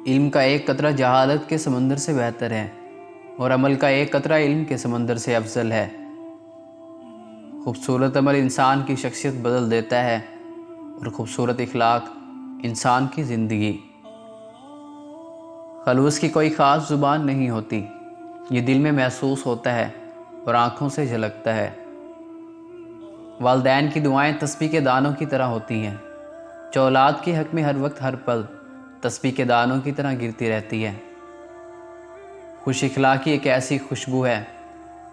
علم کا ایک قطرہ جہالت کے سمندر سے بہتر ہے اور عمل کا ایک قطرہ علم کے سمندر سے افضل ہے۔ خوبصورت عمل انسان کی شخصیت بدل دیتا ہے اور خوبصورت اخلاق انسان کی زندگی۔ خلوص کی کوئی خاص زبان نہیں ہوتی، یہ دل میں محسوس ہوتا ہے اور آنکھوں سے جھلکتا ہے۔ والدین کی دعائیں تسبیح کے دانوں کی طرح ہوتی ہیں، جو اولاد کے حق میں ہر وقت ہر پل تسبیح کے دانوں کی طرح گرتی رہتی ہے۔ خوش اخلاقی ایک ایسی خوشبو ہے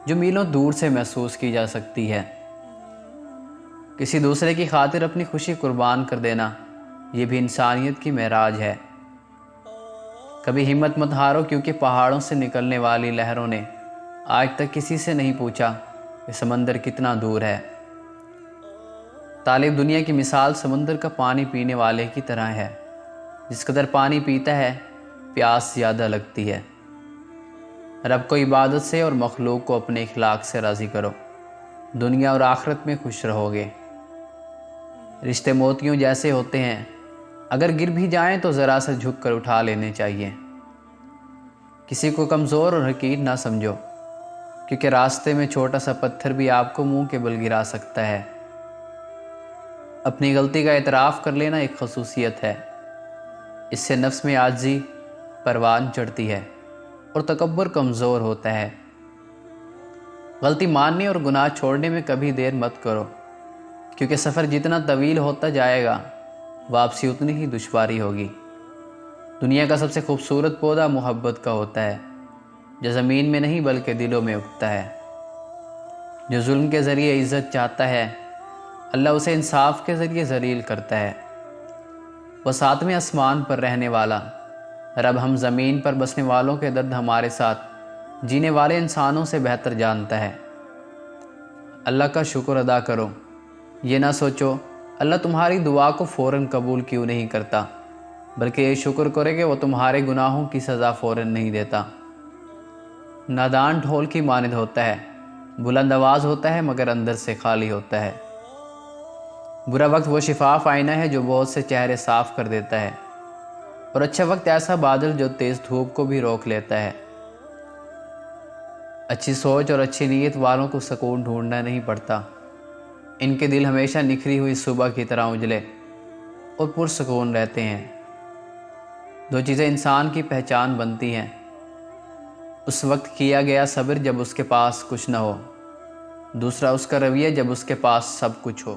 جو میلوں دور سے محسوس کی جا سکتی ہے۔ کسی دوسرے کی خاطر اپنی خوشی قربان کر دینا، یہ بھی انسانیت کی معراج ہے۔ کبھی ہمت مت ہارو، کیونکہ پہاڑوں سے نکلنے والی لہروں نے آج تک کسی سے نہیں پوچھا کہ سمندر کتنا دور ہے۔ طالب دنیا کی مثال سمندر کا پانی پینے والے کی طرح ہے، جس قدر پانی پیتا ہے پیاس زیادہ لگتی ہے۔ رب کو عبادت سے اور مخلوق کو اپنے اخلاق سے راضی کرو، دنیا اور آخرت میں خوش رہو گے۔ رشتے موتیوں جیسے ہوتے ہیں، اگر گر بھی جائیں تو ذرا سا جھک کر اٹھا لینے چاہیے۔ کسی کو کمزور اور حقیر نہ سمجھو، کیونکہ راستے میں چھوٹا سا پتھر بھی آپ کو منہ کے بل گرا سکتا ہے۔ اپنی غلطی کا اعتراف کر لینا ایک خصوصیت ہے، اس سے نفس میں عاجزی پروان چڑھتی ہے اور تکبر کمزور ہوتا ہے۔ غلطی ماننے اور گناہ چھوڑنے میں کبھی دیر مت کرو، کیونکہ سفر جتنا طویل ہوتا جائے گا واپسی اتنی ہی دشواری ہوگی۔ دنیا کا سب سے خوبصورت پودا محبت کا ہوتا ہے، جو زمین میں نہیں بلکہ دلوں میں اگتا ہے۔ جو ظلم کے ذریعے عزت چاہتا ہے، اللہ اسے انصاف کے ذریعے ذلیل کرتا ہے۔ وہ ساتویں آسمان پر رہنے والا رب ہم زمین پر بسنے والوں کے درد ہمارے ساتھ جینے والے انسانوں سے بہتر جانتا ہے۔ اللہ کا شکر ادا کرو، یہ نہ سوچو اللہ تمہاری دعا کو فوراً قبول کیوں نہیں کرتا، بلکہ یہ شکر کرے کہ وہ تمہارے گناہوں کی سزا فوراً نہیں دیتا۔ نادان ڈھول کی مانند ہوتا ہے، بلند آواز ہوتا ہے مگر اندر سے خالی ہوتا ہے۔ برا وقت وہ شفاف آئینہ ہے جو بہت سے چہرے صاف کر دیتا ہے، اور اچھا وقت ایسا بادل جو تیز دھوپ کو بھی روک لیتا ہے۔ اچھی سوچ اور اچھی نیت والوں کو سکون ڈھونڈنا نہیں پڑتا، ان کے دل ہمیشہ نکھری ہوئی صبح کی طرح اجلے اور پرسکون رہتے ہیں۔ دو چیزیں انسان کی پہچان بنتی ہیں، اس وقت کیا گیا صبر جب اس کے پاس کچھ نہ ہو، دوسرا اس کا رویہ جب اس کے پاس سب کچھ ہو۔